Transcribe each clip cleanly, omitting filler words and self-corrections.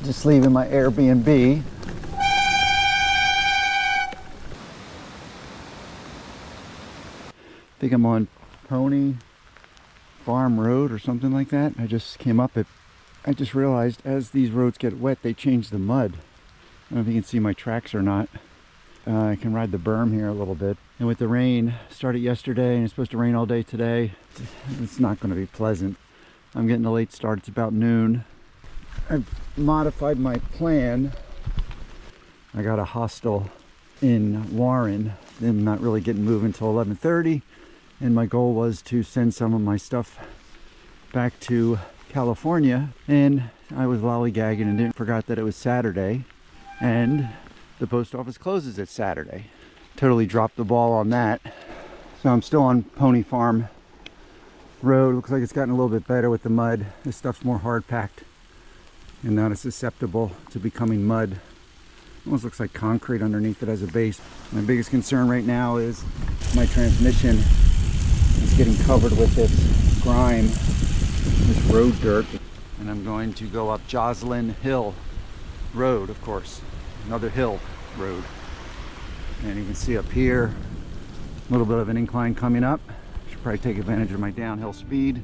Just leaving my Airbnb. I think I'm on Pony Farm Road or something like that. I just came up it. I just realized as these roads get wet, they change the mud. I don't know if you can see my tracks or not. I can ride the berm here a little bit. And with the rain, started yesterday and it's supposed to rain all day today. It's not going to be pleasant. I'm getting a late start. It's about noon. I've modified my plan. I got a hostel in Warren. I'm not really getting moving until 11:30. And my goal was to send some of my stuff back to California. And I was lollygagging and forgot that it was Saturday. And the post office closes at Saturday. Totally dropped the ball on that. So I'm still on Pony Farm Road. Looks like it's gotten a little bit better with the mud. This stuff's more hard packed and not as susceptible to becoming mud. Almost looks like concrete underneath it as a base. My biggest concern right now is my transmission is getting covered with this grime, this road dirt. And I'm going to go up Joslyn Hill Road, of course. Another hill road. And you can see up here, a little bit of an incline coming up. Should probably take advantage of my downhill speed.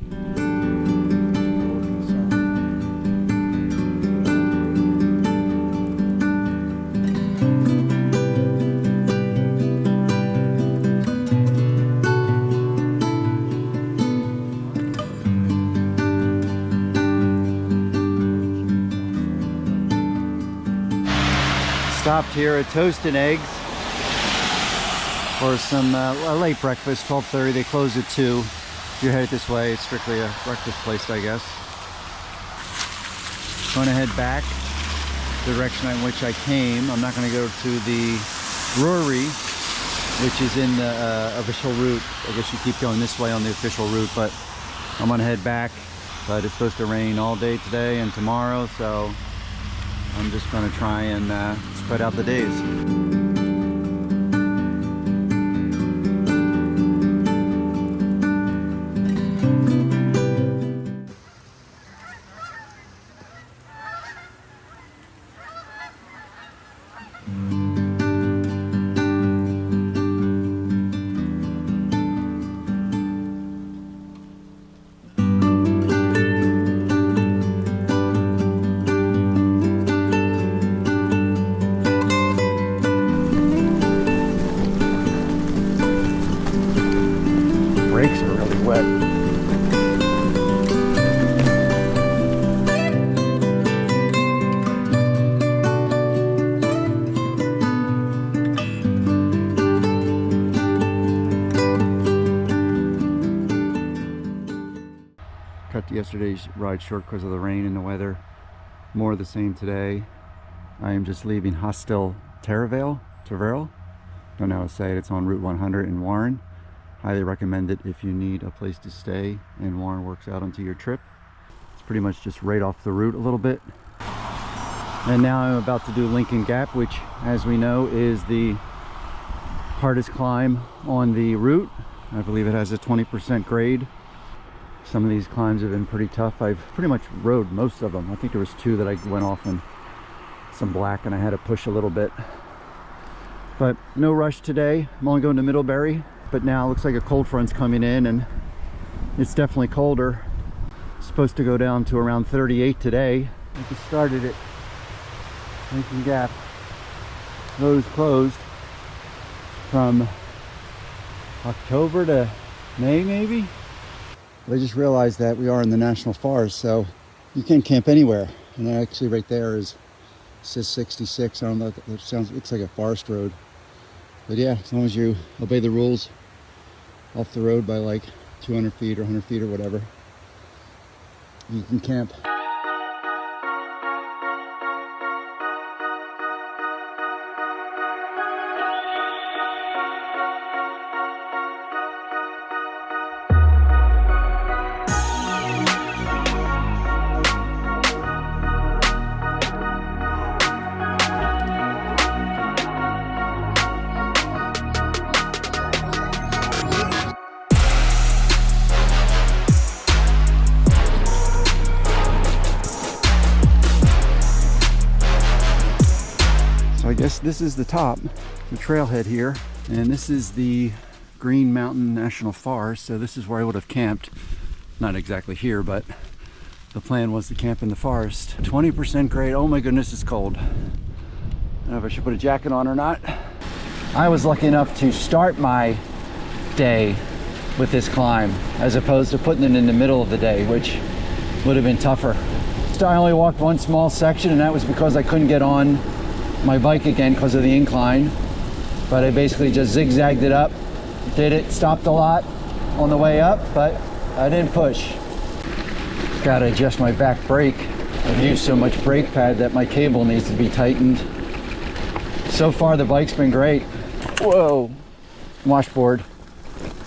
Stopped here at Toast and Eggs for some a late breakfast, 12:30. They close at 2. If you're headed this way, it's strictly a breakfast place, I guess. Going to head back the direction in which I came. I'm not going to go to the brewery, which is in the official route. I guess you keep going this way on the official route, but I'm going to head back. But it's supposed to rain all day today and tomorrow, so I'm just going to try and spread out the days. Brakes are really wet. Cut yesterday's ride short because of the rain and the weather. More of the same today. I am just leaving Hostel Tereve. Don't know how to say it. It's on Route 100 in Warren. Highly recommend it if you need a place to stay and Warren works out onto your trip. It's pretty much just right off the route a little bit. And now I'm about to do Lincoln Gap, which, as we know, is the hardest climb on the route. I believe it has a 20% grade. Some of these climbs have been pretty tough. I've pretty much rode most of them. I think there was 2 that I went off in some black and I had to push a little bit. But no rush today. I'm only going to Middlebury. But now it looks like a cold front's coming in and it's definitely colder. It's supposed to go down to around 38 today. I just started it. Lincoln Gap. Road is closed from October to May, maybe? But I just realized that we are in the national forest, so you can't camp anywhere. And actually right there says 66. I don't know, that sounds, looks like a forest road. But yeah, as long as you obey the rules off the road by like 200 feet or 100 feet or whatever, you can camp. this is the top, the trailhead here, and this is the Green Mountain National Forest. So this is where I would have camped. Not exactly here, but the plan was to camp in the forest. 20% grade. Oh my goodness, it's cold. I don't know if I should put a jacket on or not. I was lucky enough to start my day with this climb as opposed to putting it in the middle of the day, which would have been tougher. So I only walked one small section, and that was because I couldn't get on my bike again because of the incline. But I basically just zigzagged it up, did it, stopped a lot on the way up, but I didn't push. Gotta adjust my back brake. I've used so much brake pad that my cable needs to be tightened. So far the bike's been great. Whoa, washboard.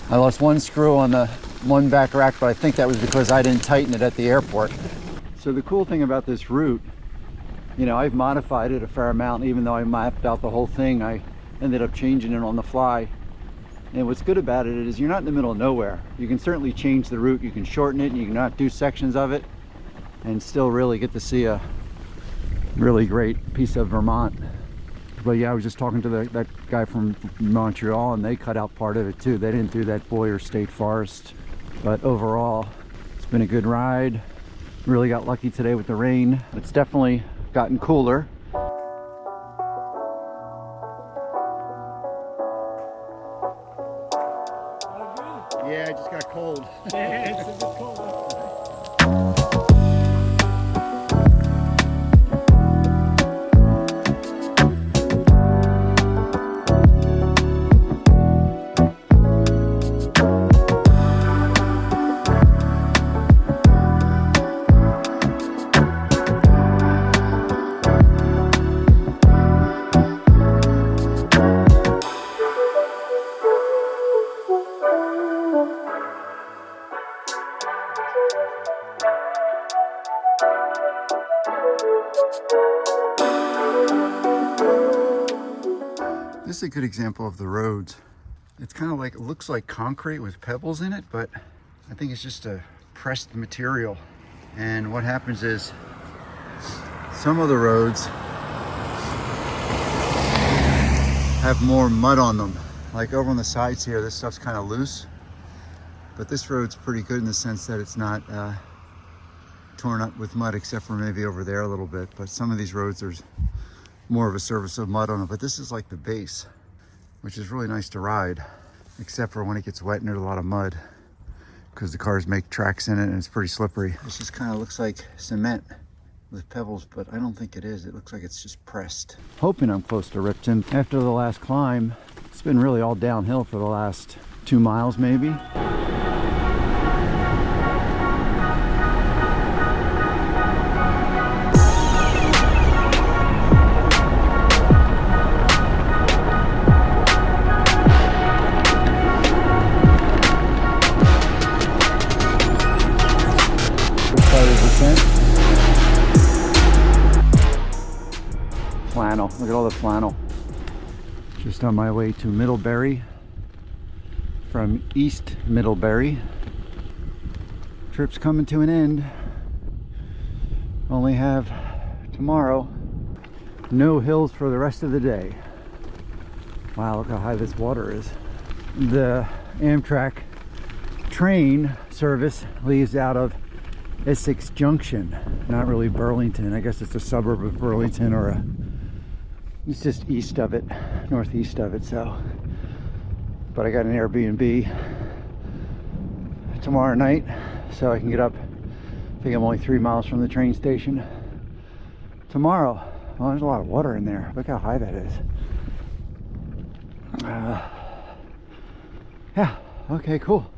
I lost one screw on the one back rack, but I think that was because I didn't tighten it at the airport. So the cool thing about this route, you know, I've modified it a fair amount. Even though I mapped out the whole thing, I ended up changing it on the fly. And what's good about it is you're not in the middle of nowhere. You can certainly change the route, you can shorten it, you can not do sections of it, and still really get to see a really great piece of Vermont. But yeah, I was just talking to that guy from Montreal, and they cut out part of it too. They didn't do that Boyer State Forest. But overall, it's been a good ride. Really got lucky today with the rain. It's definitely gotten cooler. Yeah, I just got cold. Yeah, it's a bit cold. This is a good example of the roads. It's kind of like, it looks like concrete with pebbles in it, but I think it's just a pressed material. And what happens is some of the roads have more mud on them. Like over on the sides here, this stuff's kind of loose, but this road's pretty good in the sense that it's not torn up with mud, except for maybe over there a little bit. But some of these roads, there's more of a surface of mud on it, but this is like the base, which is really nice to ride, except for when it gets wet and there's a lot of mud, because the cars make tracks in it and it's pretty slippery. This just kind of looks like cement with pebbles, but I don't think it is. It looks like it's just pressed. Hoping I'm close to Ripton. After the last climb, it's been really all downhill for the last 2 miles maybe. Flannel, look at all the flannel. Just on my way to Middlebury from East Middlebury. Trip's coming to an end. Only have tomorrow. No hills for the rest of the day. Wow, look how high this water is. The Amtrak train service leaves out of Essex Junction, not really Burlington. I guess it's a suburb of Burlington, or it's just east of it, northeast of it. So, but I got an Airbnb tomorrow night, so I can get up. I think I'm only 3 miles from the train station tomorrow. Well, there's a lot of water in there. Look how high that is. Yeah, okay, cool.